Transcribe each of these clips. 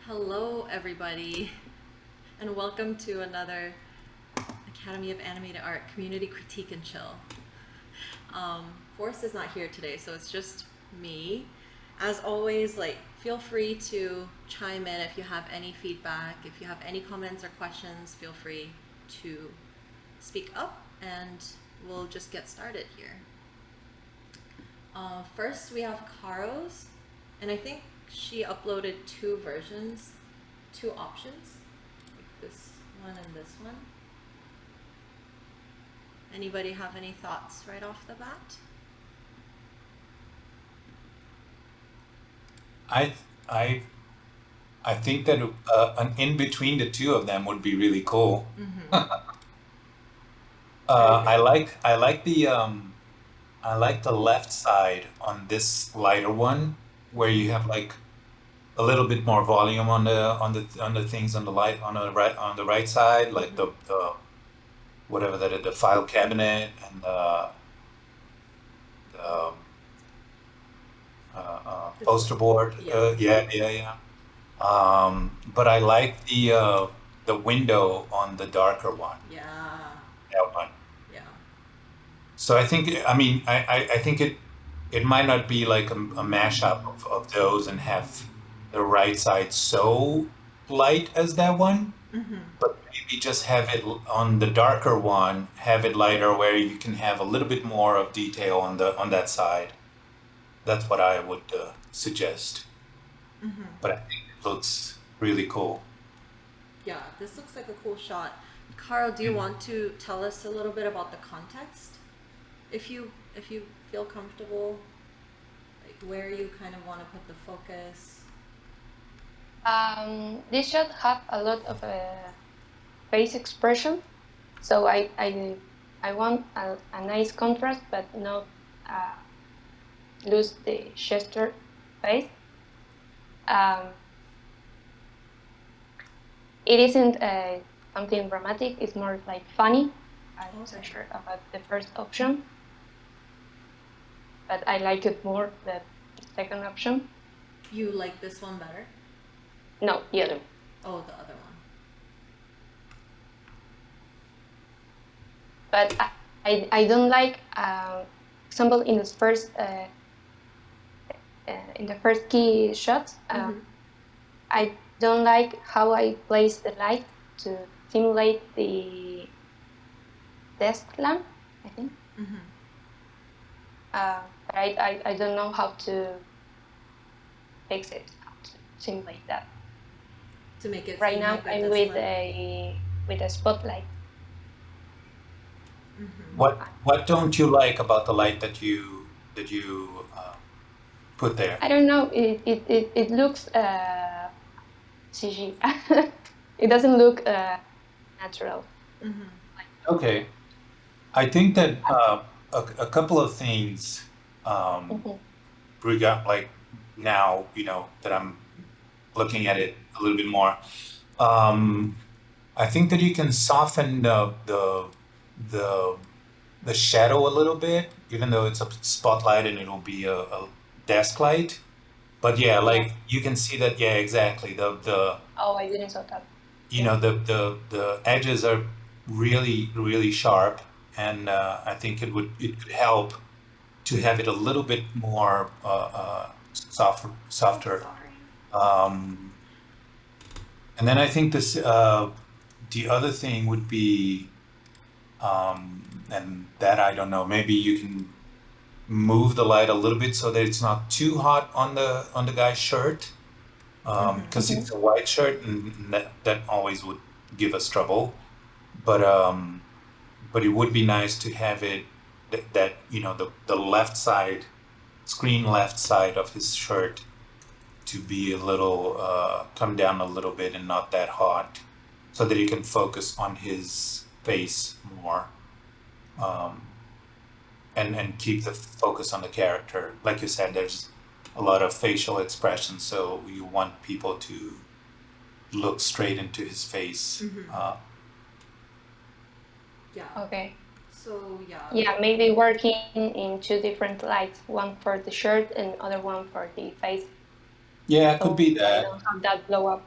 Hello, everybody, and welcome to another Academy of Animated Art Community Critique and Chill. Forrest is not here today, so it's just me. As always, feel free to chime in if you have any feedback. If you have any comments or questions, feel free to speak up, and we'll just get started here. First, we have Caro's, and I think she uploaded two versions, two options, like this one and this one. Anybody have any thoughts right off the bat? I I I think that an in between the two of them would be really cool. Mm-hmm. I I agree. like the left side on this lighter one where you have like a little bit more volume on the things on the light on the right side, like Mm-hmm. the whatever that is, the file cabinet and the This one. poster board. Yeah. Yeah. But I like the window on the darker one. Yeah. That one. Yeah. So I think it might not be like a mashup of those and have the right side so light as that one, Mm-hmm. but maybe just have it on the darker one, have it lighter where you can have a little bit more of detail on that side. That's what I would suggest. Mm-hmm. But I think it looks really cool. Yeah, this looks like a cool shot. Carl, do you want to tell us a little bit about the context? If you feel comfortable, like where you kind of want to put the focus. This shot have a lot of face expression, so I want a nice contrast, but not lose the gesture face. Um, it isn't something dramatic; it's more like funny. I'm not so Okay. sure about the first option, but I like it more the second option. You like this one better? No, the other. Oh, the other one. But I don't like example in the first key shot. Mm-hmm. I don't like how I place the light to simulate the desk lamp, I think. Mm-hmm. But I don't know how to fix it, how to simulate that. To make it Right seem now like a I'm desk with lamp. a spotlight. Mm-hmm. What don't you like about the light that you put there? I don't know. It looks CG. It doesn't look natural. Mm-hmm. Okay. I think that a couple of things Mhm. regard like now, that I'm looking at it a little bit more. Um, I think that you can soften the the shadow a little bit, even though it's a spotlight and it'll be a desk light. But yeah, Yeah. like you can see that, yeah, exactly. The Oh, I didn't saw that. you Yeah. know the edges are really sharp, and I think it could help to have it a little bit more Oh, softer. sorry. Um, and then I think the other thing would be, and that I don't know, maybe you can move the light a little bit so that it's not too hot on the guy's shirt, Mm-hmm. because Mhm. it's a white shirt and that always would give us trouble. But it would be nice to have it that the left side screen left side of his shirt to be a little come down a little bit and not that hot, so that you can focus on his face more, um, and keep the focus on the character. Like you said, there's a lot of facial expression, so you want people to look straight into his face. Mm-hmm. Yeah. Okay. So yeah. Yeah, maybe working in two different lights, one for the shirt and other one for the face, Yeah, it could so be I that. don't have that blow up.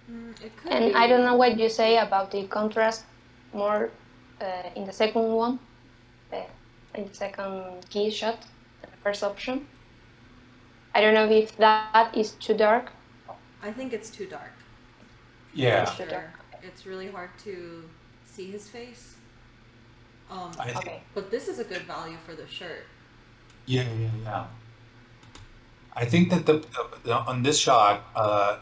It could And be. I don't know what you say about the contrast more in the second one, in the second key shot, the first option. I don't know if that is too dark. I think it's too dark. Yeah, It's For too dark. sure. It's really hard to see his face. I think, Okay. But this is a good value for the shirt. yeah. I think that on this shot,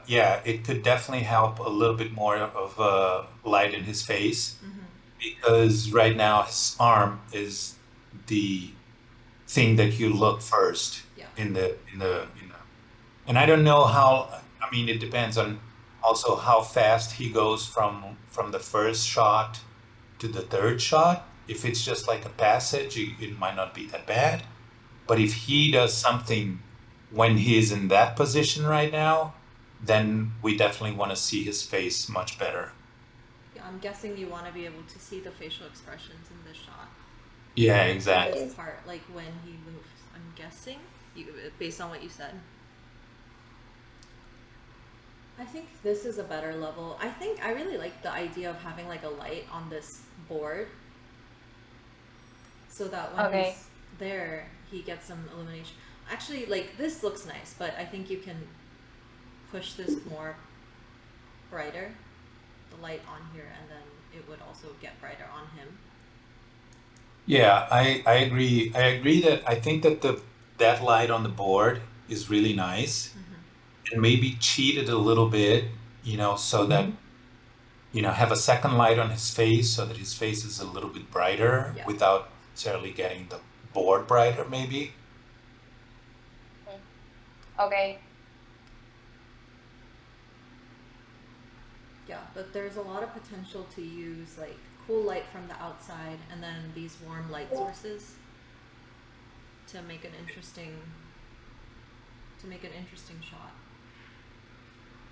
yeah, it could definitely help a little bit more of light in his face because right now his arm is the thing that you look first Yeah. and I don't know how. I mean, it depends on also how fast he goes from the first shot to the third shot. If it's just like a passage, it might not be that bad. But if he does something when he's in that position right now, then we definitely want to see his face much better. Yeah, I'm guessing you want to be able to see the facial expressions in this shot. Yeah, For exactly. this part, like when he moves. I'm guessing, based on what you said. I think this is a better level. I really like the idea of having like a light on this board so that when Okay. he's there, he gets some illumination. Actually, like this looks nice, but I think you can push this more brighter, the light on here, and then it would also get brighter on him. Yeah, I agree. I agree that I think that that light on the board is really nice and maybe cheat it a little bit, so that have a second light on his face so that his face is a little bit brighter Yeah. without necessarily getting the board brighter, maybe. Okay. Yeah, but there's a lot of potential to use like cool light from the outside and then these warm light sources to make an interesting shot.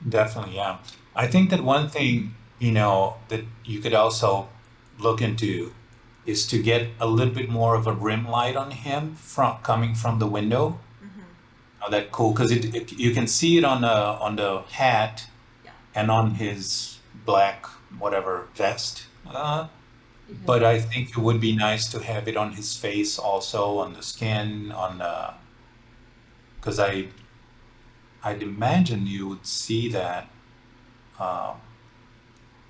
Definitely, yeah. I think that one thing, that you could also look into is to get a little bit more of a rim light on him from coming from the window. Oh, that cool because you can see it on the hat Yeah. and on his black whatever vest. You can But I think it would be nice to have it on his face also, on the skin, because I'd imagine you would see that. Um,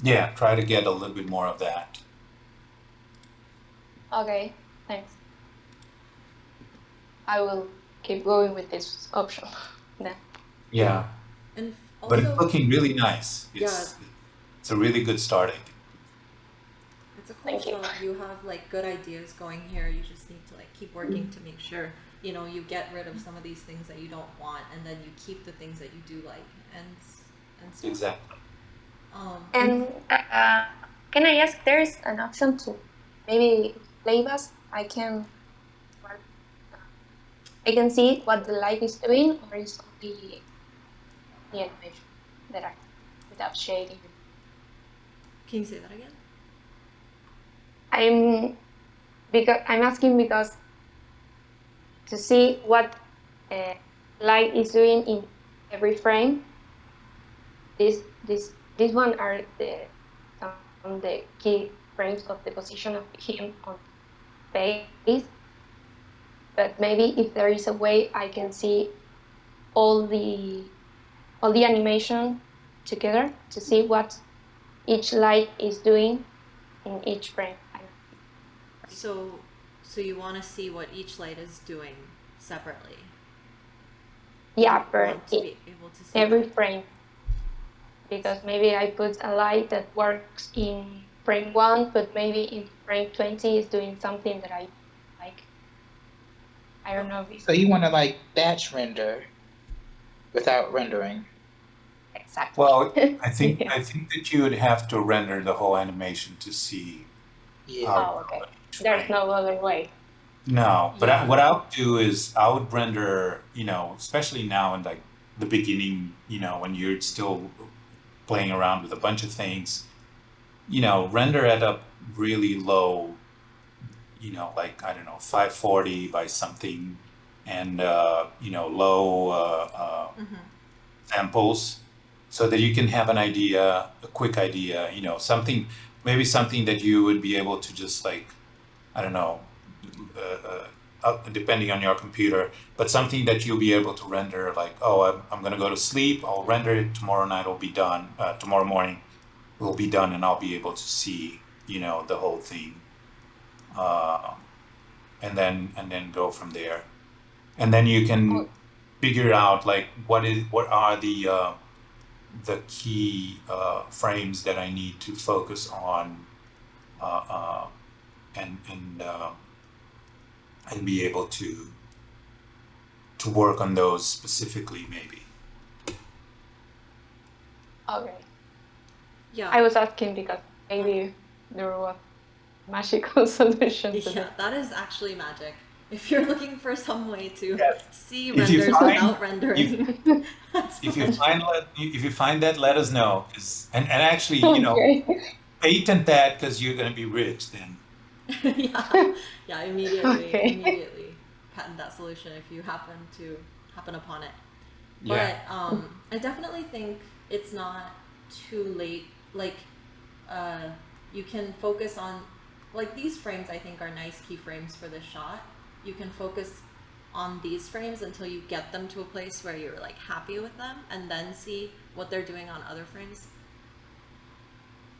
yeah, try to get a little bit more of that. Okay. Thanks. I will keep going with this option then. Yeah, and but it's also looking really nice. yeah, It's a really good start, I think. it's a cool Thank you. shot. You have like good ideas going here. You just need to like keep working to make sure you get rid of some of these things that you don't want, and then you keep the things that you do like, and stuff. Exactly. And can I ask, there's an option to maybe playback? I can see what the light is doing, or is only the animation that I without shading. Can you say that again? I'm asking because to see what light is doing in every frame. This one are some of the key frames of the position of him on face. But maybe if there is a way I can see all the animation together to see what each light is doing in each frame. So you want to see what each light is doing separately. Yeah, You per want to be able to see every that. frame. Because maybe I put a light that works in frame 1, but maybe in frame 20 is doing something that I like. I don't know. So you want to like batch render without rendering. Exactly. Well, I think Yeah. I think that you would have to render the whole animation to see Yeah. how Oh, okay. There's no other way. No, but Yeah. what I would do is I would render, especially now in like the beginning, when you're still playing around with a bunch of things, render at a really low, like I don't know, 540 by something, and low samples, so that you can have an idea, a quick idea, something, maybe something that you would be able to just like, I don't know, depending on your computer, but something that you'll be able to render like, oh, I'm going to go to sleep, I'll render it, tomorrow night will be done, tomorrow morning will be done, and I'll be able to see, the whole thing. And then go from there. And then you can figure out like what are the key frames that I need to focus on, uh, uh, and be able to work on those specifically, maybe. Okay. Yeah. I was asking because maybe there was magical solution to Yeah, this. that is actually magic. If you're looking for some way to Yes. see If you renders find- without rendering, that's If you magic. find that, let us know. And actually, Okay. patent that, because you're going to be rich then. Yeah, immediately, Okay. immediately patent that solution if you happen upon it. Yeah. But I definitely think it's not too late. Like, you can focus on, like, these frames I think are nice keyframes for this shot. You can focus on these frames until you get them to a place where you're like happy with them, and then see what they're doing on other frames.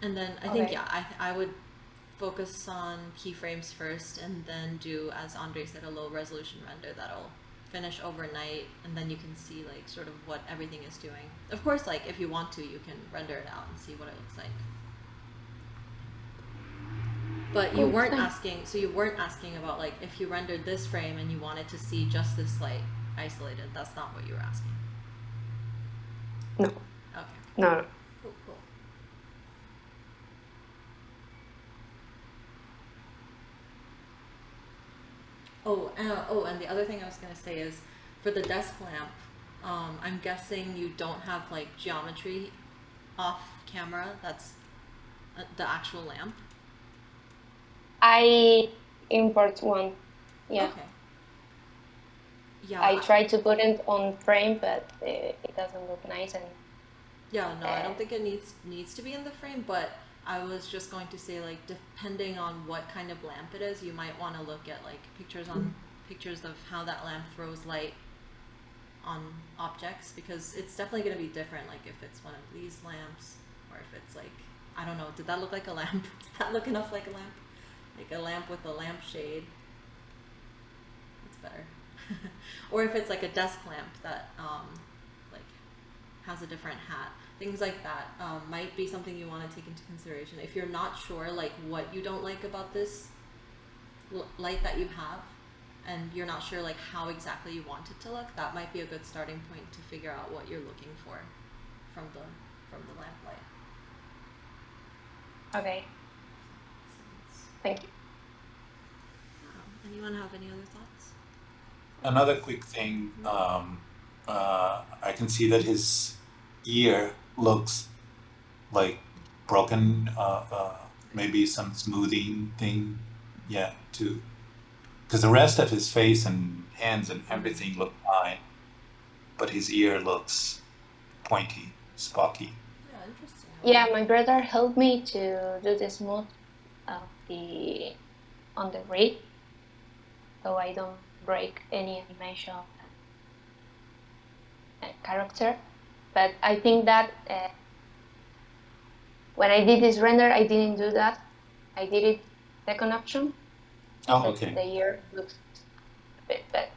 And then I think, Okay. yeah, I would focus on keyframes first, and then do, as Andre said, a low resolution render that'll finish overnight, and then you can see like sort of what everything is doing. Of course, like if you want to, you can render it out and see what it looks like. But you weren't asking, so you weren't asking about like if you rendered this frame and you wanted to see just this light isolated. That's not what you were asking. No. Okay. No. Cool, cool. And the other thing I was gonna say is, for the desk lamp, I'm guessing you don't have like geometry off camera. That's the actual lamp. I import one. Yeah. Okay. Yeah. I tried to put it on frame, but it doesn't look nice. And Yeah, no, I don't think it needs to be in the frame, but I was just going to say, like, depending on what kind of lamp it is, you might want to look at like pictures of how that lamp throws light on objects, because it's definitely going to be different, like if it's one of these lamps, or if it's like, I don't know, did that look like a lamp? Did that look enough like a lamp? Like a lamp with a lampshade. That's better. Or if it's like a desk lamp that like has a different hat. Things like that might be something you want to take into consideration. If you're not sure like what you don't like about this light that you have, and you're not sure like how exactly you want it to look, that might be a good starting point to figure out what you're looking for from the lamp light. okay, thank you. Anyone have any other thoughts? Another quick thing, I can see that his ear looks like broken, maybe some smoothing thing, yeah, too. Because the rest of his face and hands and everything look fine, but his ear looks pointy, spocky. Yeah, interesting. Yeah, my brother helped me to do the smooth of on the rig, so I don't break any animation character. But I think that when I did this render, I didn't do that. I did it second option. Oh, So okay. the ear looks a bit better.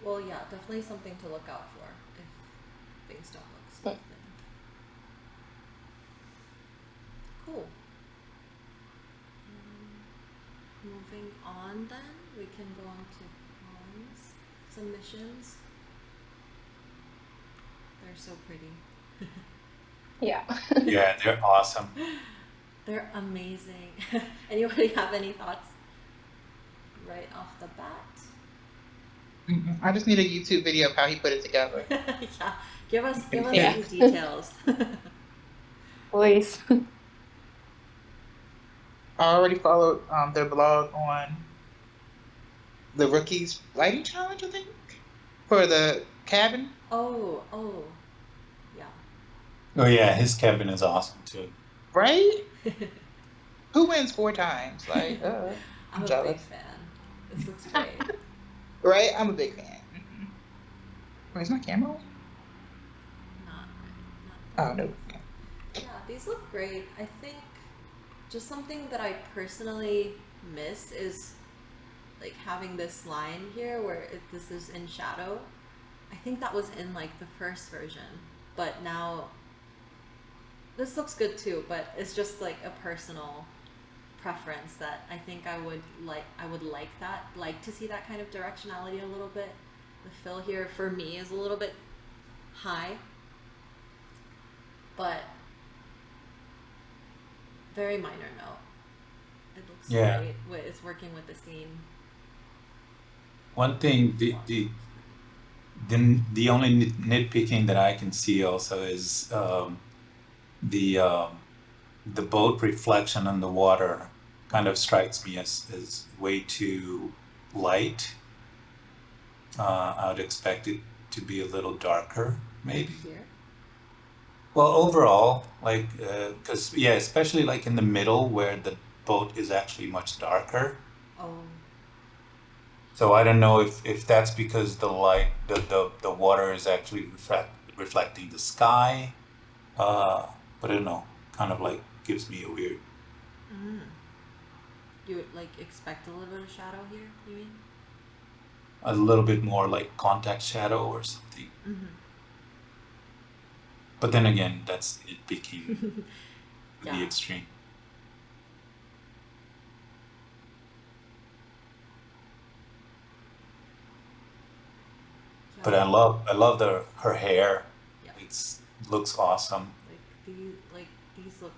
Well, yeah, definitely something to look out for if things don't look smooth. Cool. Moving on then, we can go on to poems, submissions. They're so pretty. Yeah. Yeah, they're awesome. They're amazing. Anybody have any thoughts right off the bat? I just need a YouTube video of how he put it together. Yeah, give us Yeah. the details. Please. I already followed their blog on the Rookies Lighting Challenge, I think. For the cabin, Oh, oh, yeah. Oh yeah, his cabin is awesome too. right? Who wins 4 times? Like, I'm I'm a big jealous. fan. This looks great. Right? I'm a big fan. Wait, is my camera on? Not right. Oh Not no. yeah, these look great. I think just something that I personally miss is like having this line here where this is in shadow. I think that was in like the first version, but now this looks good too, but it's just like a personal preference that I think I would like to see that kind of directionality a little bit. The fill here for me is a little bit high, but very minor note. It looks Yeah. great. It's working with the scene. One thing, the only nitpicking that I can see also is the the boat reflection on the water kind of strikes me as way too light. I would expect it to be a little darker, maybe. Here. Well, overall, like, because yeah, especially like in the middle where the boat is actually much darker. Oh, So I don't know if that's because the light, the water is actually reflecting the sky. Uh, but I don't know, kind of like gives me a weird, mm. You would like expect a little bit of shadow here. You mean? a little bit more like contact shadow or something. Mm-hmm. But then again, that's nitpicking to the Yeah. extreme. But Yeah. I love the her hair. Yeah. It's looks awesome. Like these look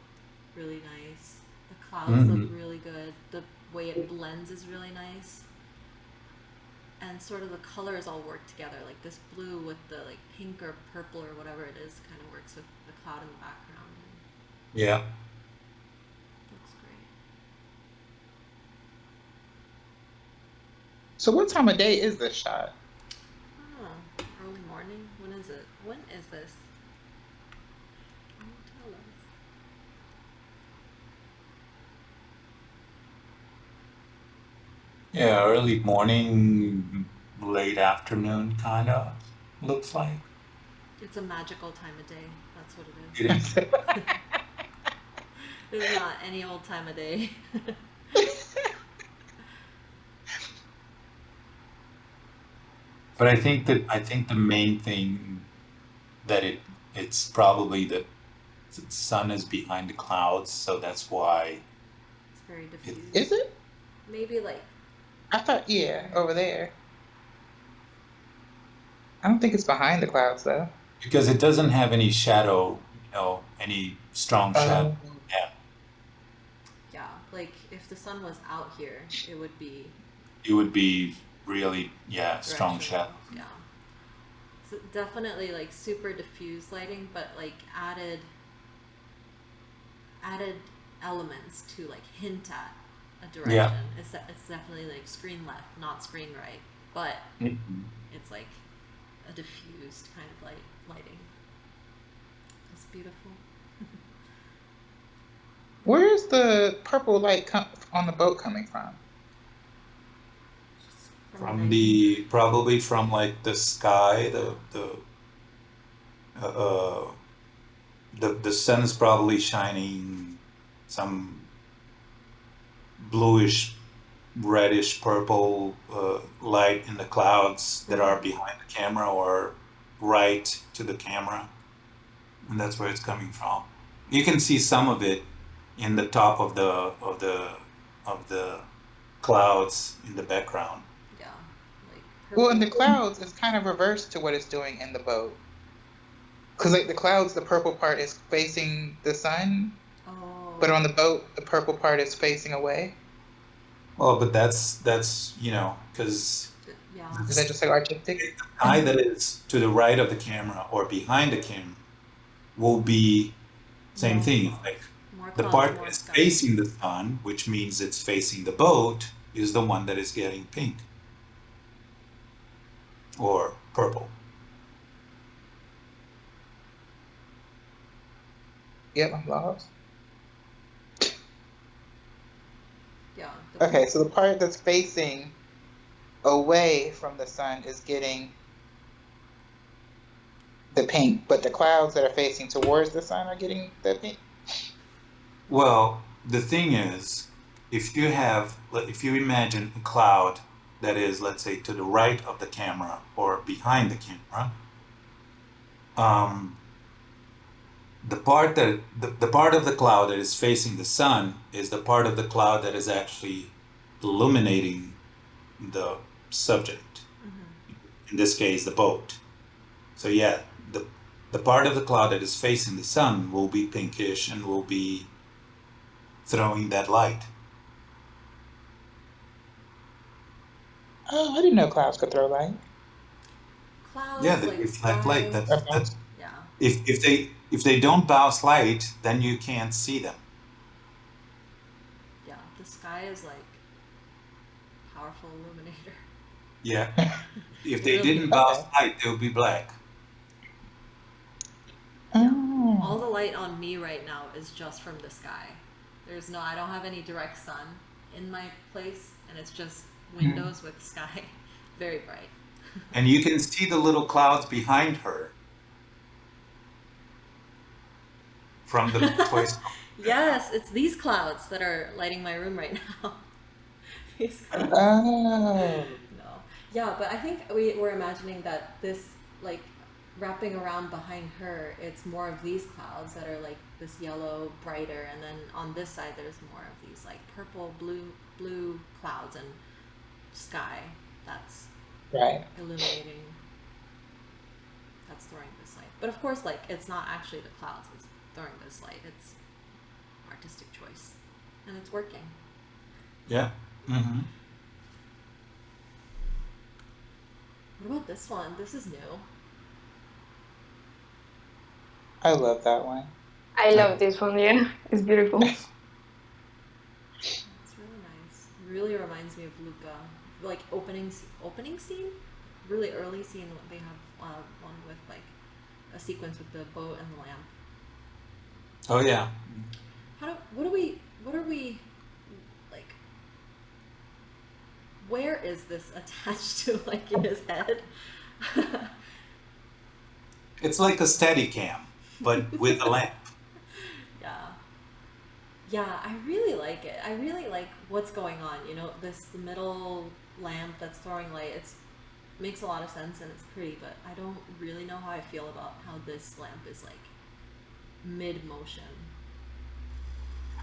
really nice. The clouds look Hmm. really good. The way it blends is really nice. And sort of the colors all work together. Like this blue with the like pink or purple or whatever it is kind of works with the cloud in the background and Yeah. looks great. So what time of day is this shot? Oh, early morning? When is it? When is this? Can you tell us? Yeah, early morning, late afternoon, kind of looks like. It's a magical time of day. That's what it It is. is. It's not any old time of day. But I think the main thing that it's probably the sun is behind the clouds, so that's why It's very it diffused. Is it? Maybe like I thought, yeah, here. over there. I don't think it's behind the clouds though. because it doesn't have any shadow, any strong shadow. Oh, Yeah, Yeah, like if the sun was out here, it would be it would be really, yeah, strong directional. shadow. Yeah. So definitely like super diffused lighting, but like added elements to like hint at a Yeah. direction. It's definitely like screen left, not screen right, but Mhm. it's like a diffused kind of lighting. It's beautiful. where is the purple light on the boat coming from? Just from a From nice the probably from like the sky, uh, uh the sun is probably shining some bluish, reddish, purple light in the clouds that are behind the camera or right to the camera, and that's where it's coming from. You can see some of it in the top of the clouds in the background. yeah, like Well, in purple. the clouds, it's kind of reversed to what it's doing in the boat. Because like the clouds, the purple part is facing the sun, but Oh, on the boat, the purple part is facing away. Well, but that's because yeah, Is that just like artistic? the eye that is to the right of the camera or behind the camera will be same more thing. clouds, Like more the clouds, part that more is sky. facing the sun, which means it's facing the boat, is the one that is getting pink. or purple. Yep, I'm lost. Yeah. Okay, so the part that's facing away from the sun is getting the pink, but the clouds that are facing towards the sun are getting the pink. Well, the thing is, if you imagine a cloud that is, let's say, to the right of the camera or behind the camera, um, the part of the cloud that is facing the sun is the part of the cloud that is actually illuminating the subject. In this case, the boat. So yeah, the part of the cloud that is facing the sun will be pinkish and will be throwing that light. Oh, I didn't know clouds could throw light. Clouds, Yeah, they like reflect light. sky. That's Yeah. if they don't bounce light, then you can't see them. Yeah. The sky is like powerful illuminator. Yeah. If It they really didn't is. bounce Okay. light, they would be black. Yeah. Oh. All the light on me right now is just from the sky. I don't have any direct sun in my place, and it's just windows with sky. Very bright. And you can see the little clouds behind her from the Toy Story. Yes, it's these clouds that are lighting my room right now. These clouds. Oh. No. Yeah, but I think we're imagining that this, like, wrapping around behind her, it's more of these clouds that are like this yellow, brighter, and then on this side there's more of these like purple, blue clouds and sky that's Right. illuminating, that's throwing this light. But of course, like, it's not actually the clouds that's throwing this light, it's artistic choice. And it's working. Yeah. Mm-hmm. What about this one? This is new. I love that one. I love this one. Yeah, it's beautiful. It's really nice. Really reminds me of Luca. Like opening scene, really early scene. They have one with like a sequence with the boat and the lamp. Oh yeah. What are we like? Where is this attached to, like, in his head? It's like a steady cam, but with a lamp. Yeah. Yeah, I really like it. I really like what's going on. You know, this middle lamp that's throwing light. It makes a lot of sense and it's pretty, but I don't really know how I feel about how this lamp is like mid motion.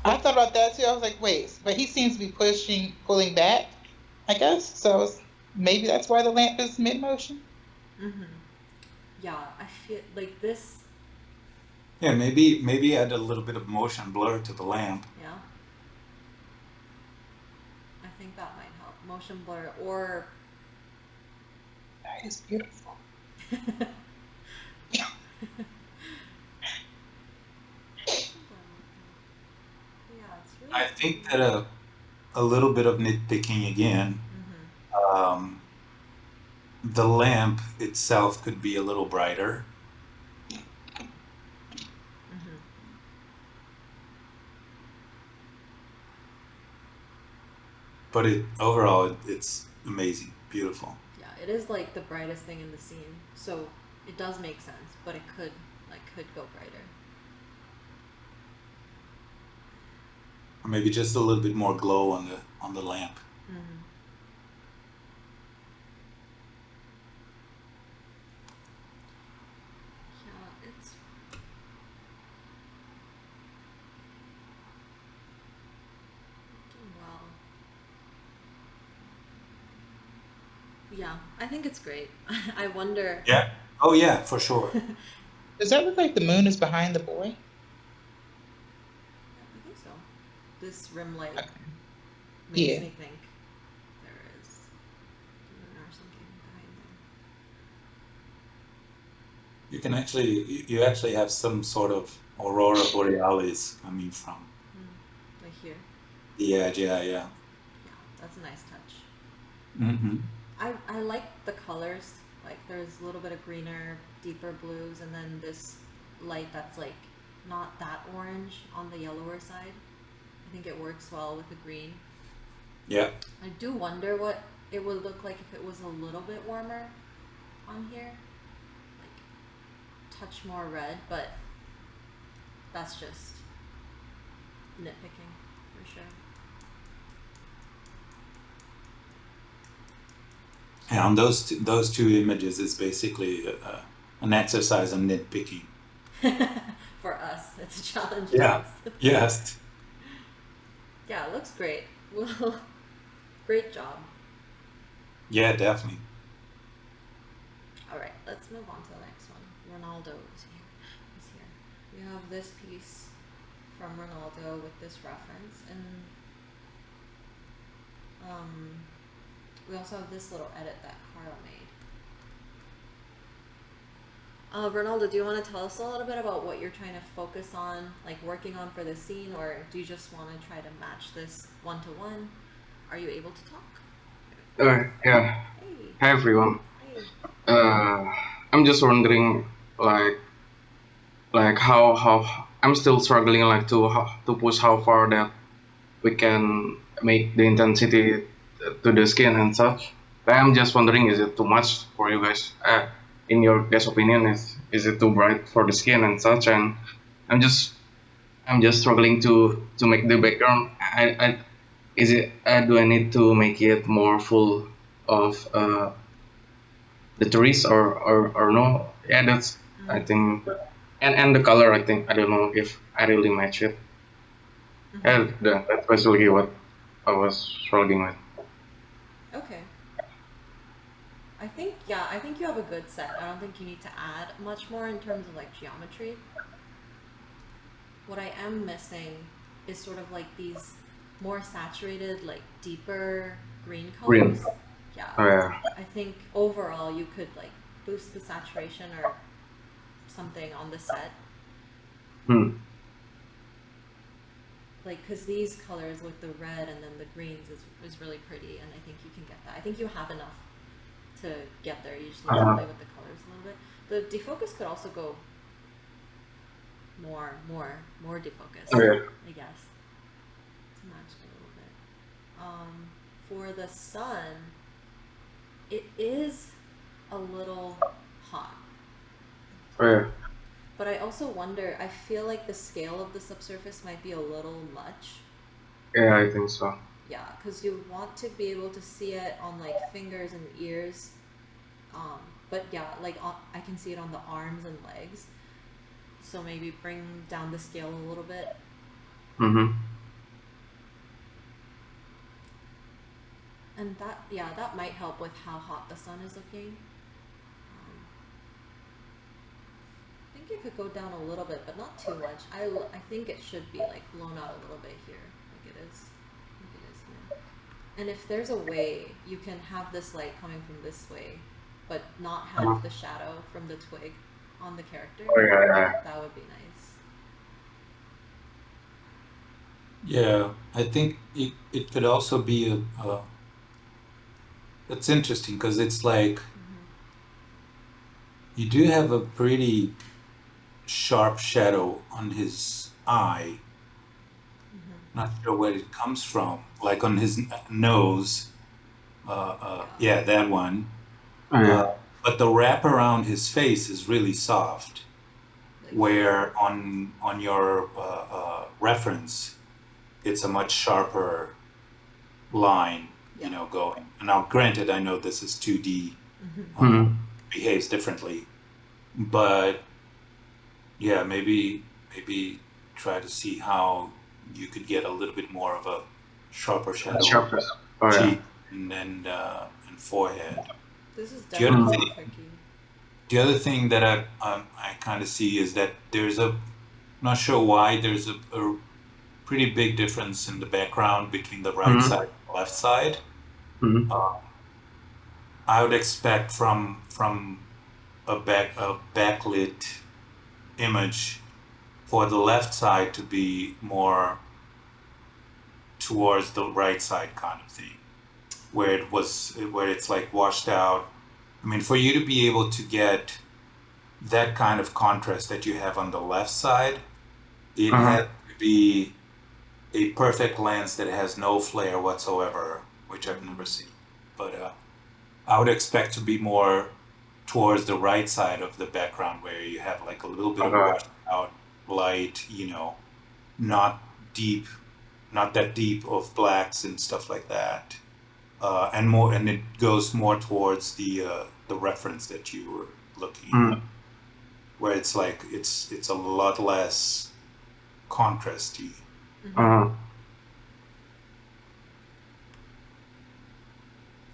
I thought about that too. I was like, wait, but he seems to be pulling back, I guess. So maybe that's why the lamp is mid motion. Mm-hmm. Yeah, I feel like this. Yeah, maybe add a little bit of motion blur to the lamp. Yeah. I think that might help. Motion blur or. That is beautiful. Yeah, it's really. I think that a little bit of nitpicking again. Um, the lamp itself could be a little brighter. But overall it's amazing, beautiful. Yeah, it is like the brightest thing in the scene, so it does make sense, but it could go brighter. Or maybe just a little bit more glow on the lamp. Mm-hmm. Yeah, it's. Well. Yeah, I think it's great. I wonder. Yeah. Oh yeah, for sure. Does that look like the moon is behind the boy? I think so. This rim light Okay. makes Yeah. me think there is the moon or something behind there. You can you actually have some sort of aurora borealis coming from Like here. the edge. Yeah. Yeah, that's a nice touch. Mm-hmm. I like the colors, like there's a little bit of greener, deeper blues, and then this light that's like not that orange on the yellower side. I think it works well with the green. Yeah. I do wonder what it would look like if it was a little bit warmer on here, like touch more red, but that's just nitpicking for sure. And on those two images, it's basically an exercise in nitpicking. For us, it's a challenge. Yeah. For us. Yes. Yeah, it looks great. Well, great job. Yeah, definitely. All right, let's move on to the next one. Ronaldo is here. He's here. We have this piece from Ronaldo with this reference, and we also have this little edit that Carl made. Ronaldo, do you want to tell us a little bit about what you're trying to focus on, like working on for the scene, or do you just want to try to match this one-to-one? Are you able to talk? Yeah. Hey. Hi everyone. Hey. I'm just wondering, like how I'm still struggling, like to push how far that we can make the intensity to the skin and such. I'm just wondering, is it too much for you guys? In your guys' opinion, is it too bright for the skin and such? And I'm just struggling to make the background. Do I need to make it more full of the trees or no? Yeah, that's I think, and the color, I think, I don't know if I really match it. And that's basically what I was struggling with. Okay. I think you have a good set. I don't think you need to add much more in terms of like geometry. What I am missing is sort of like these more saturated, like deeper green colors. Green. Yeah. Oh, yeah. I think overall you could like boost the saturation or something on the set. Like, because these colors with the red and then the greens is really pretty, and I think you can get that. I think you have enough to get there. You just need to play with the colors a little bit. The defocus could also go more defocus, I guess, to match a little bit. For the sun, it is a little hot. Oh, yeah. But I also wonder, I feel like the scale of the subsurface might be a little much. Yeah, I think so. Yeah, because you want to be able to see it on like fingers and ears. But yeah, like I can see it on the arms and legs. So maybe bring down the scale a little bit. And that might help with how hot the sun is looking. I think it could go down a little bit, but not too much. I think it should be like blown out a little bit here, like it is here. And if there's a way you can have this light coming from this way, but not have the shadow from the twig on the character, that would be nice. Yeah, I think it could also be it's interesting because it's like you do have a pretty sharp shadow on his eye. Not sure where it comes from. Like on his nose. Yeah, that one. Oh, yeah. But the wrap around his face is really soft. Where on your reference, it's a much sharper line, going. Now, granted, I know this is 2D, behaves differently, but yeah, maybe try to see how you could get a little bit more of a sharper shadow Sharpness. cheek and forehead. This is The other definitely thing- tricky. The other thing that I kind of see is that not sure why, there's a pretty big difference in the background between the right side and the left side. I would expect from a backlit image for the left side to be more towards the right side kind of thing, where it's like washed out I mean, for you to be able to get that kind of contrast that you have on the left side, it Uh-huh. has to be a perfect lens that has no flare whatsoever, which I've never seen. But I would expect to be more towards the right side of the background where you have like a little bit of Okay. washed out light, not deep, not that deep of blacks and stuff like that. And it goes more towards the reference that you were looking at, Mm. where it's like it's a lot less contrasty. Uh-huh.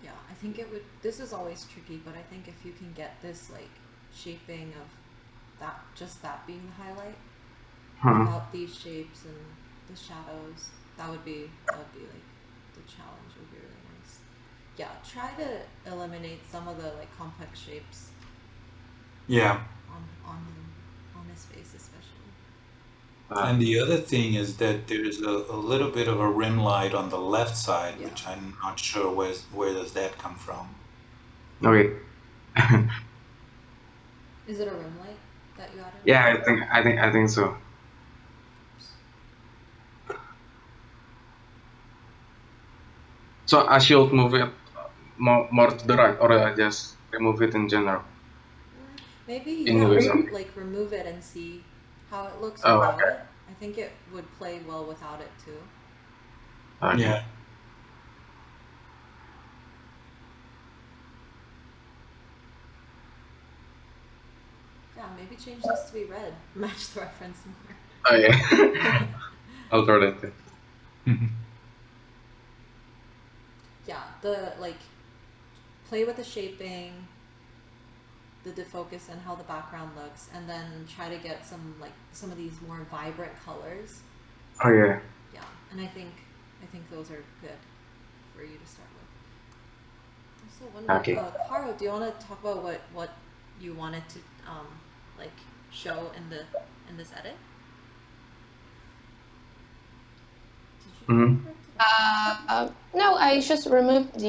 Yeah, I think it would. This is always tricky, but I think if you can get this like shaping of that, just that being the highlight, Uh-huh. without these shapes and the shadows, that would be like the challenge. Would be really nice. Yeah, try to eliminate some of the like complex shapes Yeah. on him, on his face especially. And the other thing is that there's a little bit of a rim light on the left side, Yeah. which I'm not sure where does that come from. Okay. Is it a rim light that you added? Yeah, I think so. So I should move it more to the right, or I just remove it in general. Maybe In yeah, Wisdom. remove it and see how it looks Oh, without okay. it. I think it would play well without it too. Okay. Yeah. Yeah, maybe change this to be red. Match the reference more. Oh yeah. Alternative. Yeah, the like play with the shaping, the defocus and how the background looks, and then try to get some of these more vibrant colors. Oh yeah. Yeah, and I think those are good for you to start with. Also, one more. Okay. Caro, do you want to talk about what you wanted to like show in this edit? Did you do Mm-hmm. that or did I? No, I just removed uh,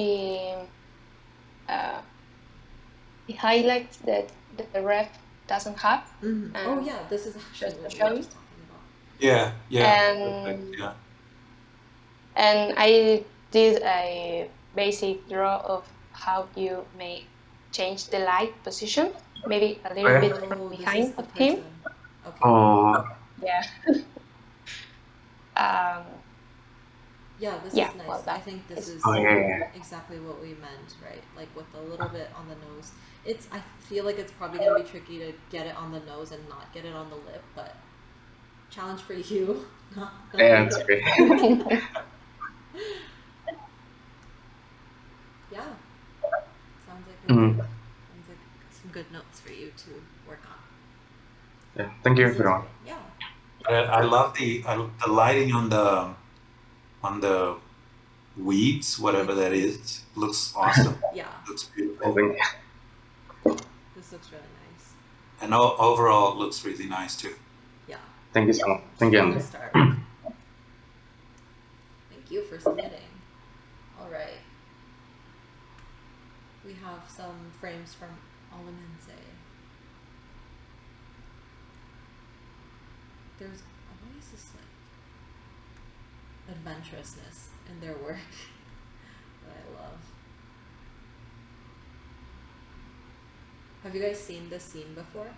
the highlights that the ref doesn't have. Oh yeah, this is actually Just to what we show were you. just talking about. Yeah, yeah. Perfect. And Yeah. and I did a basic draw of how you may change the light position, maybe a Oh little yeah. bit from Oh, this is behind the of him. person. Okay. Oh. Yeah. Um, Yeah, this yeah. is nice. Well, I that think this is. is Oh yeah. exactly what we meant, right? Like with a little bit on the nose. I feel like it's probably gonna be tricky to get it on the nose and not get it on the lip, but challenge for you. Not Yeah, me. it's okay. Yeah. Sounds like Mm. sounds like some good notes for you to work on. Yeah. Thank you, This looks everyone. great. Yeah. I love the lighting on the weeds, whatever that is. Looks awesome. Yeah. Looks I beautiful. think. Cool. This looks really nice. And overall, it looks really nice too. Yeah. Thank you so much. Thank you, Strong Andy. start. Thank you for submitting. All right. We have some frames from Alamanse. There's always this like adventurousness in their work that I love. Have you guys seen this scene before?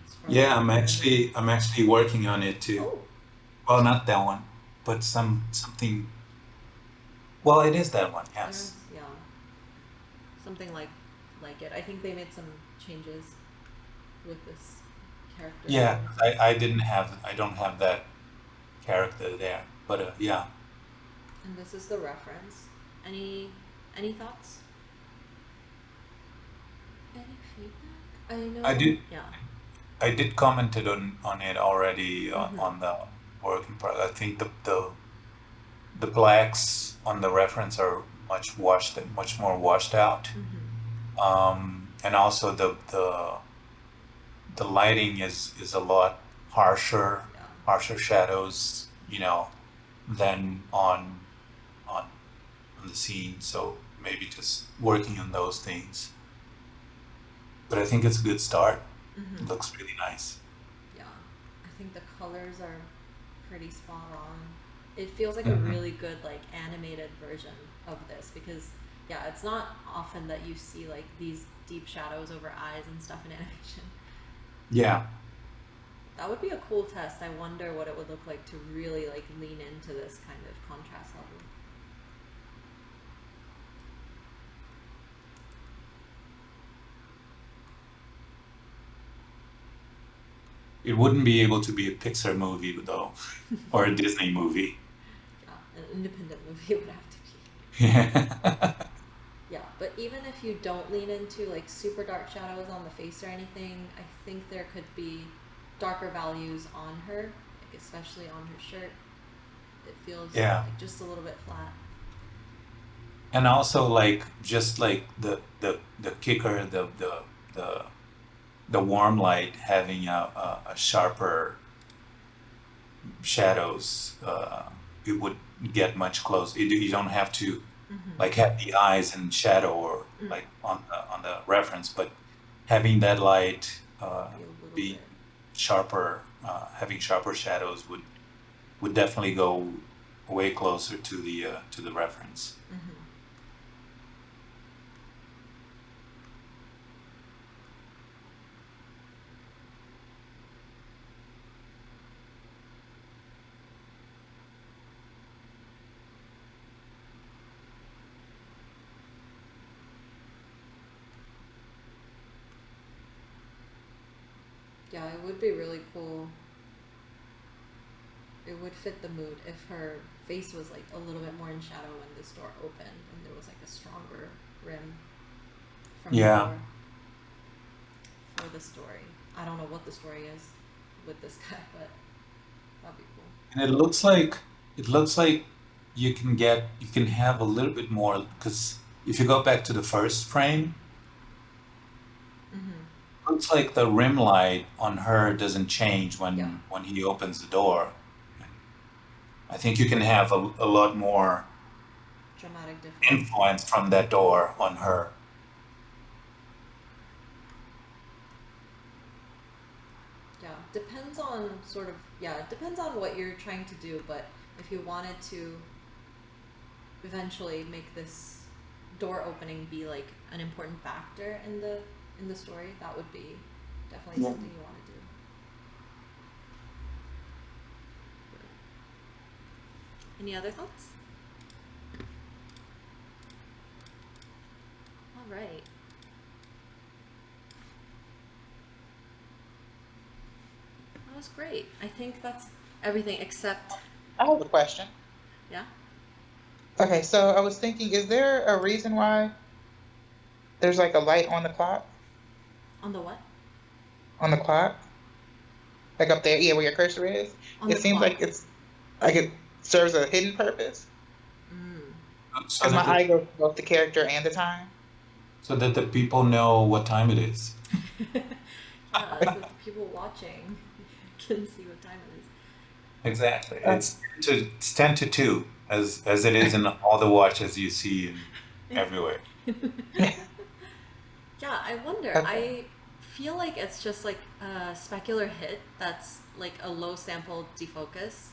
It's from Yeah, I'm actually working on it too. Oh, Well, not that one, but something. Well, it is that one. there's Yes. yeah, something like it. I think they made some changes with this character. Yeah, I don't have that character there, but yeah. And this is the reference. Any thoughts? Any feedback? I know. I did Yeah. I did commented on it already Mhm. on the work in progress. I think the blacks on the reference are much more washed out. And also the lighting is a lot harsher, Yeah. harsher shadows, than on on the scene. So maybe just working on those things. but I think it's a good start. Mm-hmm. It looks really nice. Yeah, I think the colors are pretty spot on. It feels like a Hmm. really good like animated version of this because yeah, it's not often that you see like these deep shadows over eyes and stuff in animation. Yeah, That would be a cool test. I wonder what it would look like to really like lean into this kind of contrast level. it wouldn't be able to be a Pixar movie though, or a Disney movie. Yeah, an independent movie would have to be. Yeah. Yeah, but even if you don't lean into like super dark shadows on the face or anything, I think there could be darker values on her, like especially on her shirt. It feels Yeah. like just a little bit flat. And also like just like the kicker, the the warm light having a sharper shadows, it would get much closer. You don't have to Mm-hmm. like have the eyes in shadow or Mm. like on the reference, but having that light Be a little be bit. sharper, having sharper shadows would definitely go way closer to the reference. Mm-hmm. Yeah, it would be really cool. It would fit the mood if her face was like a little bit more in shadow when this door opened and there was like a stronger rim from the Yeah, door for the story. I don't know what the story is with this guy, but that'd be cool. and it looks like you can have a little bit more because if you go back to the first frame, Mm-hmm. looks like the rim light on her doesn't change Yeah, when he opens the door. I think you can have a lot more dramatic difference. influence from that door on her. Yeah, depends on sort of, yeah, it depends on what you're trying to do, but if you wanted to eventually make this door opening be like an important factor in the story, that would be definitely Yeah. something you want to do. Any other thoughts? All right. That was great. I think that's everything except, I have a question. yeah, Okay, so I was thinking, is there a reason why there's like a light on the clock? on the what? On the clock? Like up there, yeah, where your cursor is? On It the seems clock. like it's like it serves a hidden purpose. Mm. So Because my that eye goes to both the character and the time. so that the people know what time it is. Yeah, so the people watching can see what time it is. Exactly. Uh, It's 10 to 2 as it is in all the watches you see everywhere. Yeah, I wonder. okay. I feel like it's just like a specular hit that's like a low sample defocus.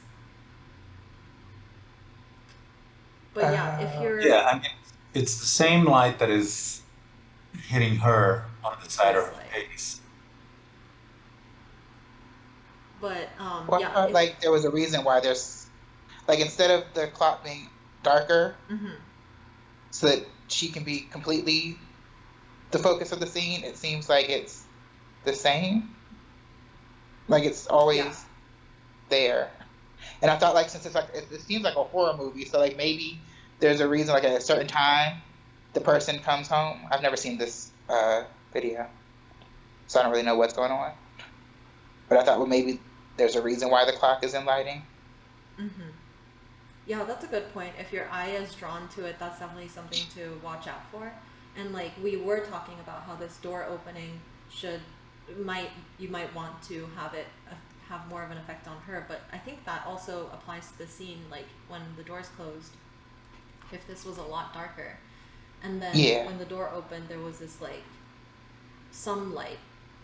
But yeah, if you're Yeah, I mean it's the same light that is hitting her on the side of this her light, face. but Well, I yeah, thought if like there was a reason why there's like instead of the clock being darker, mm-hmm, so that she can be completely the focus of the scene, it seems like it's the same. Like it's yeah, always there. And I thought like since it's like it seems like a horror movie, so like maybe there's a reason like at a certain time the person comes home. I've never seen this video, so I don't really know what's going on. But I thought well maybe there's a reason why the clock is in lighting. mm-hmm. Yeah, that's a good point. If your eye is drawn to it, that's definitely something to watch out for. And like we were talking about how this door opening should might you might want to have it have more of an effect on her, but I think that also applies to the scene like when the door's closed. If this was a lot darker, and then Yeah. when the door opened, there was this like some light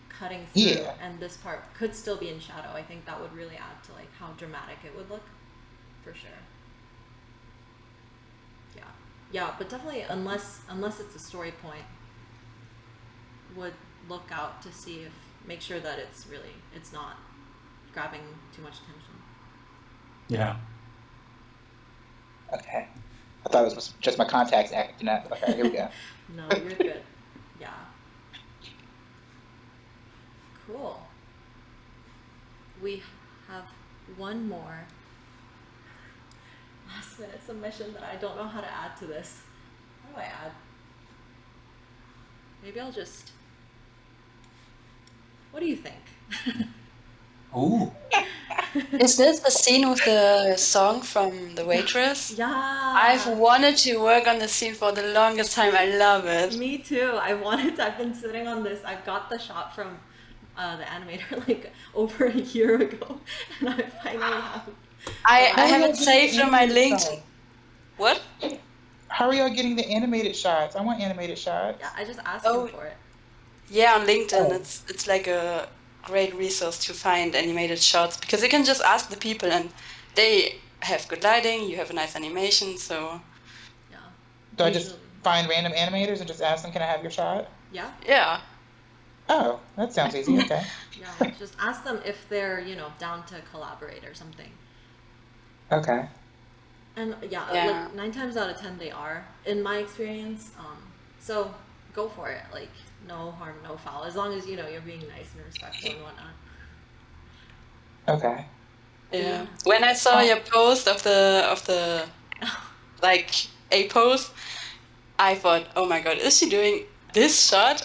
cutting through, Yeah. and this part could still be in shadow. I think that would really add to like how dramatic it would look, for sure. Yeah, but definitely unless it's a story point, would look out to see if make sure that it's not grabbing too much attention. Yeah. Okay. I thought it was just my contacts acting up. Okay, here we go. No, you're good. Yeah. Cool. We have one more last minute submission that I don't know how to add to this. How do I add? Maybe I'll just. What do you think? Ooh. Is this the scene with the song from The Waitress? Yeah. I've wanted to work on this scene for the longest time. I love it. Me too. I've been sitting on this. I've got the shot from the animator like over a year ago, and I finally have. I How have are it y'all saved getting on my animated LinkedIn. shots? What? How are y'all getting the animated shots? I want animated shots. Yeah, I just asked Oh. him for it. Yeah, on LinkedIn, Oh. it's like a great resource to find animated shots because you can just ask the people and they have good lighting. You have a nice animation, so Yeah. Do I just Usually. find random animators and just ask them, can I have your shot? Yeah. yeah. Oh, that sounds easy. Okay. Yeah. Just ask them if they're down to collaborate or something. Okay. And yeah, Yeah. like 9 times out of 10 they are, in my experience. So go for it. Like no harm, no foul. As long as you're being nice and respectful and whatnot. Okay. Yeah. When I saw your post of the like a post, I thought, oh my god, is she doing this shot?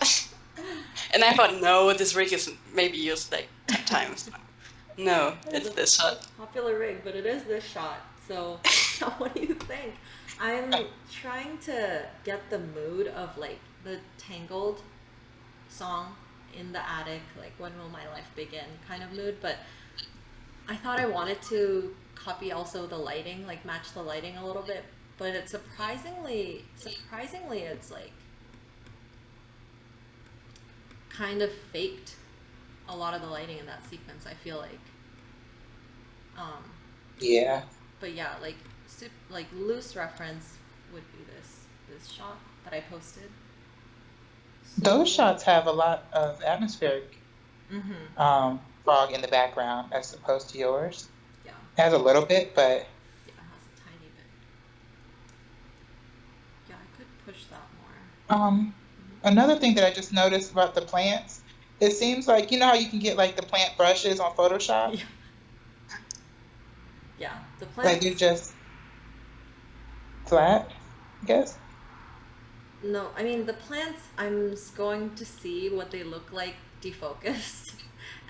And I thought, no, this rig is maybe used like 10 times. No, it's this shot. Popular rig, but it is this shot. So what do you think? I'm trying to get the mood of like the Tangled song in the attic, like when will my life begin kind of mood, but I thought I wanted to copy also the lighting, like match the lighting a little bit, but it's surprisingly it's like kind of faked a lot of the lighting in that sequence, I feel like. Yeah. But yeah, like loose reference would be this shot that I posted. Those shots have a lot of atmospheric Mm-hmm. fog in the background as opposed to yours. Yeah. It has a little bit, but Yeah, it has a tiny bit. Yeah, I could push that more. another thing that I just noticed about the plants, it seems like how you can get like the plant brushes on Photoshop? Yeah. Yeah, the Like plants. they're just flat, I guess. No, I mean the plants. I'm going to see what they look like defocused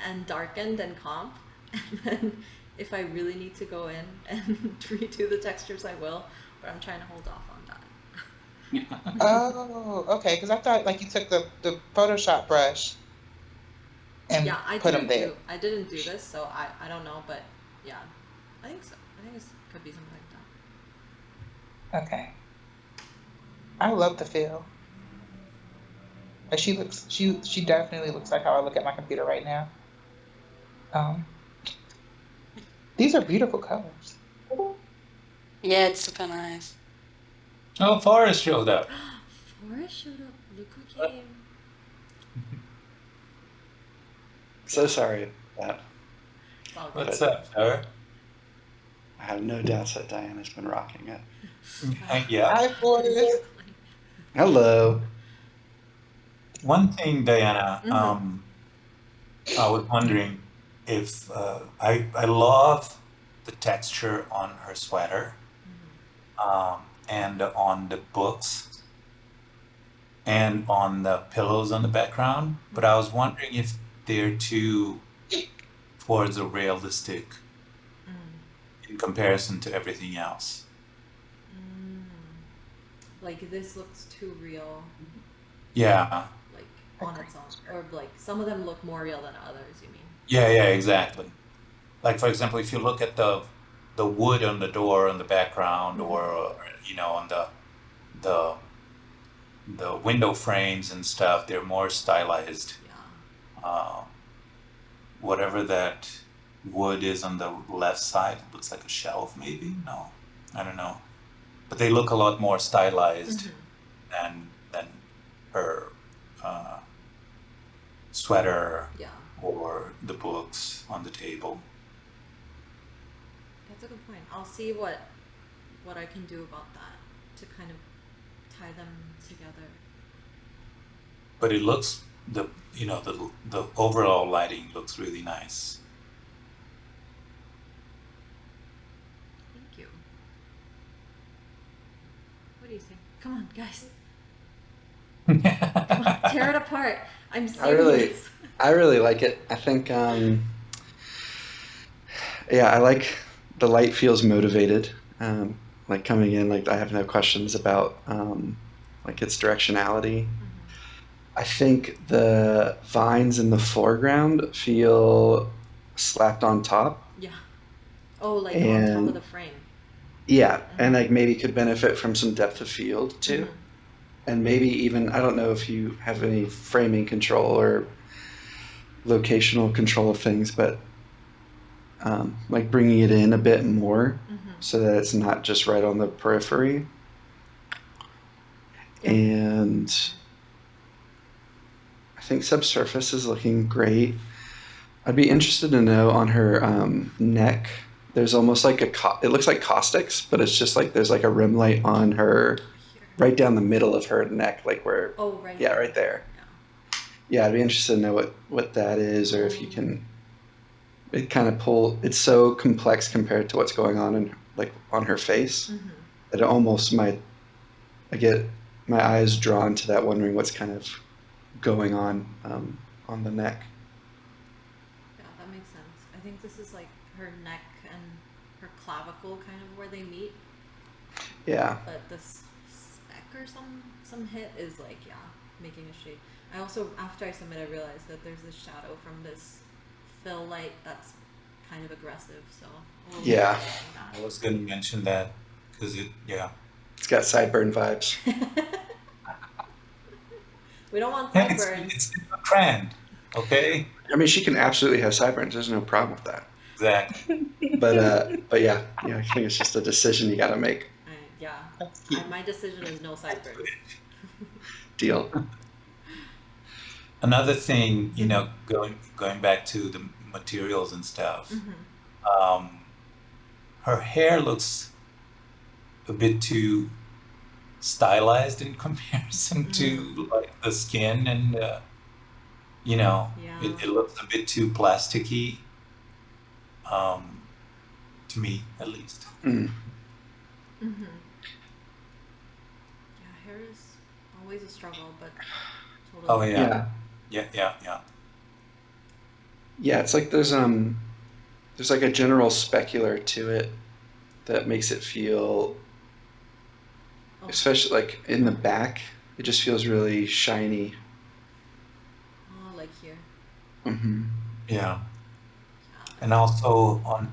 and darkened and comp, and then if I really need to go in and redo the textures, I will. But I'm trying to hold off on that. Oh, okay. Because I thought like you took the Photoshop brush and Yeah, put them there. I didn't do this, so I don't know, but yeah, I think so. I think this could be something like that. Okay. I love the feel. Like she definitely looks like how I look at my computer right now. These are beautiful colors. Yeah, it's super nice. Oh, Forrest showed up. Forrest showed up. Look who came. So sorry about that. It's all good. What's up, sir? I have no doubts that Diana's been rocking it. Yeah. Hi, Forrest. Hello. One thing, Diana, Mhm. I was wondering if I love the texture on her sweater, and on the books and on the pillows on the background, but I was wondering if they're too towards a realistic in comparison to everything else. Like this looks too real, Yeah, like on its own, or like some of them look more real than others. You mean? yeah, exactly. Like for example, if you look at the wood on the door in the background, or on the the window frames and stuff, they're more stylized. Yeah. Whatever that wood is on the left side, it looks like a shelf, maybe? No, I don't know. But they look a lot more stylized than her sweater Yeah. or the books on the table. That's a good point. I'll see what I can do about that to kind of tie them together. But it looks the overall lighting looks really nice. Thank you. What do you think? Come on, guys. Come on, tear it apart. I'm serious. I really like it. I think, yeah, I like the light feels motivated. Like coming in, like I have no questions about like its directionality. I think the vines in the foreground feel slapped on top. Yeah. Oh, like on top of And the frame. yeah, and like maybe could benefit from some depth of field too. Mhm. And maybe even, I don't know if you have any framing control or locational control of things, but like bringing it in a bit more so that it's not just right on the periphery. Yeah. And I think subsurface is looking great. I'd be interested to know on her neck. There's almost like it looks like caustics, but it's just like there's like a rim light on her, Here. right down the middle of her neck, like where. Oh, right. Yeah, right there. Yeah. Yeah, I'd be interested to know what that is, or if you can. It kind of it's so complex compared to what's going on in like on her face. That it almost might. I get my eyes drawn to that, wondering what's kind of going on the neck. Yeah, that makes sense. I think this is like her neck and her clavicle kind of where they meet. Yeah. But this speck or some hit is like, yeah, making a shade. I also, after I submit, I realized that there's this shadow from this fill light that's kind of aggressive. So we'll Yeah. I was going to mention that because It's got sideburn vibes. We don't want yeah, sideburns. it's a trend, okay? I mean, she can absolutely have sideburns. There's no problem with that. Exactly. But yeah, I think it's just a decision you got to make. Yeah. My decision is no sideburns. Deal. Another thing, going back to the materials and stuff, her hair looks a bit too stylized in comparison to like the skin, and Yeah. it looks a bit too plasticky, to me at least. Mm. Yeah, hair is always a struggle, but totally. Oh yeah. Yeah. Yeah. Yeah, it's like there's like a general specular to it that makes it feel, Oh. especially like in the back, it just feels really shiny. Oh, like here. Hmm. Yeah. Yeah. And also on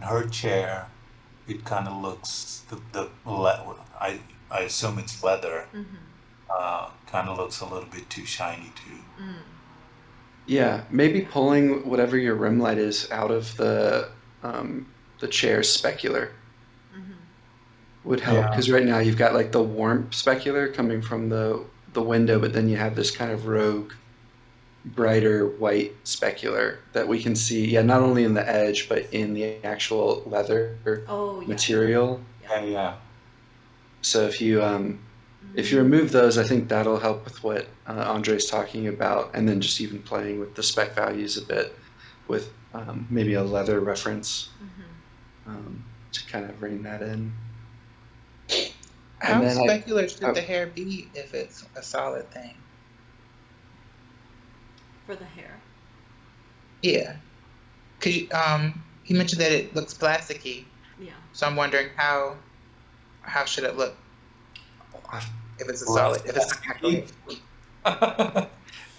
her chair, it kind of looks I assume it's leather. Kind of looks a little bit too shiny too. Yeah, maybe pulling whatever your rim light is out of the chair's specular would help, Yeah. because right now you've got like the warmth specular coming from the window, but then you have this kind of rogue, brighter white specular that we can see, not only in the edge but in the actual leather Oh, yeah. material. Yeah. So if you remove those, I think that'll help with what Andre's talking about, and then just even playing with the spec values a bit with maybe a leather reference to kind of bring that in. How And then specular should the hair be if it's a solid thing? For the hair. Yeah. Cause you mentioned that it looks plasticky, Yeah. so I'm wondering how should it look if it's a Well, solid, if it's not actually.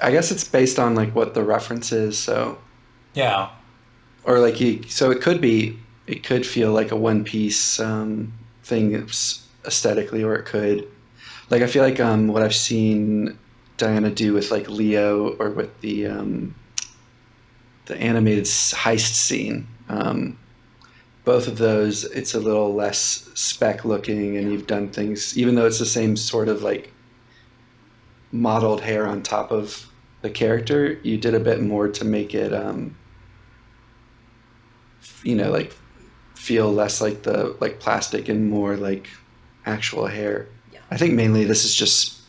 I guess it's based on like what the reference is, so Yeah. or like so it could feel like a one piece thing aesthetically, or it could Like I feel like what I've seen Diana do with like Leo or with the animated heist scene. Both of those, it's a little less spec looking, and you've done things, even though it's the same sort of like modeled hair on top of the character, you did a bit more to make it, like feel less like the like plastic and more like actual hair. Yeah. I think mainly this is just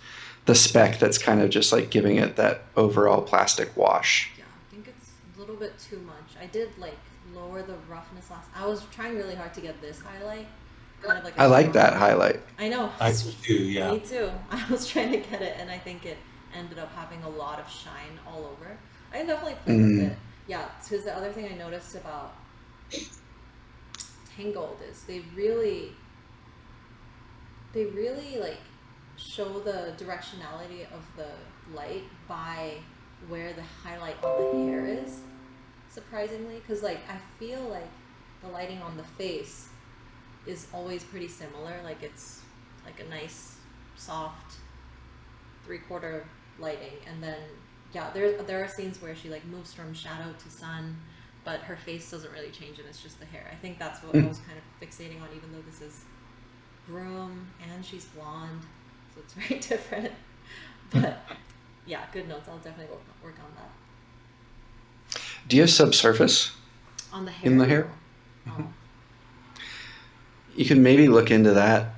the spec that's kind of just like giving it that overall plastic wash. Yeah, I think it's a little bit too much. I did like lower the roughness last. I was trying really hard to get this highlight, kind of like. I like that highlight. I know. I do too. Yeah. Me too. I was trying to get it, and I think it ended up having a lot of shine all over. I can definitely play with it. Yeah, because the other thing I noticed about Tangled is they really like show the directionality of the light by where the highlight on the hair is, surprisingly, because like I feel like the lighting on the face is always pretty similar, like it's like a nice soft 3/4 lighting, and then there are scenes where she like moves from shadow to sun, but her face doesn't really change and it's just the hair. I think that's what I was kind of fixating on, even though this is Groom and she's blonde, so it's very different. But yeah, good notes. I'll definitely work on that. Do you have subsurface On the hair? in the hair? Oh, You can maybe look into that okay.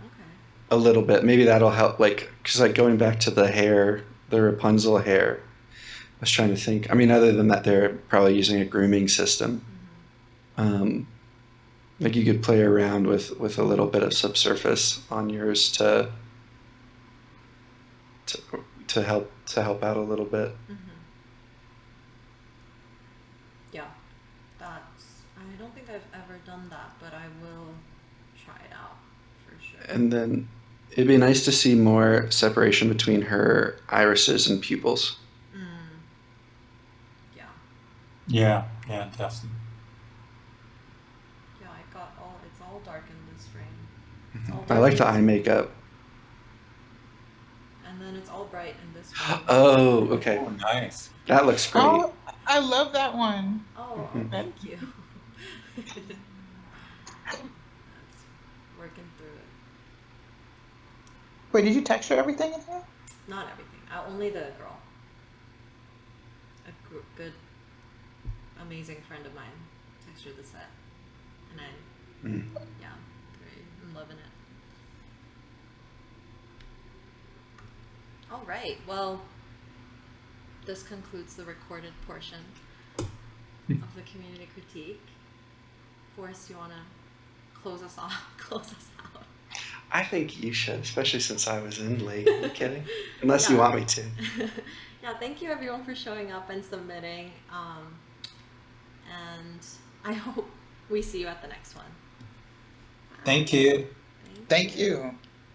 a little bit. Maybe that'll help. Like, because like going back to the hair, the Rapunzel hair, I was trying to think. I mean, other than that, they're probably using a grooming system. Like you could play around with a little bit of subsurface on yours to help out a little bit. Yeah, I don't think I've ever done that, but I will try it out for sure. And then it'd be nice to see more separation between her irises and pupils. Yeah. Yeah. Yeah. Definitely. Yeah, it's all dark in this frame. It's all I like dark the in eye this- makeup. And then it's all bright in this frame. Oh, okay. Oh, nice. That looks great. Oh, I love that one. Oh, thank you. That's working through it. Wait, did you texture everything in here? Not everything. Only the girl. Good, amazing friend of mine textured the set, and I'm loving it. All right. Well, this concludes the recorded portion of the community critique. Forrest, do you want to close us off? Close us out. I think you should, especially since I was in late. Are you kidding? Unless you want me to. Yeah, thank you everyone for showing up and submitting. And I hope we see you at the next one. Thank you. Thank you.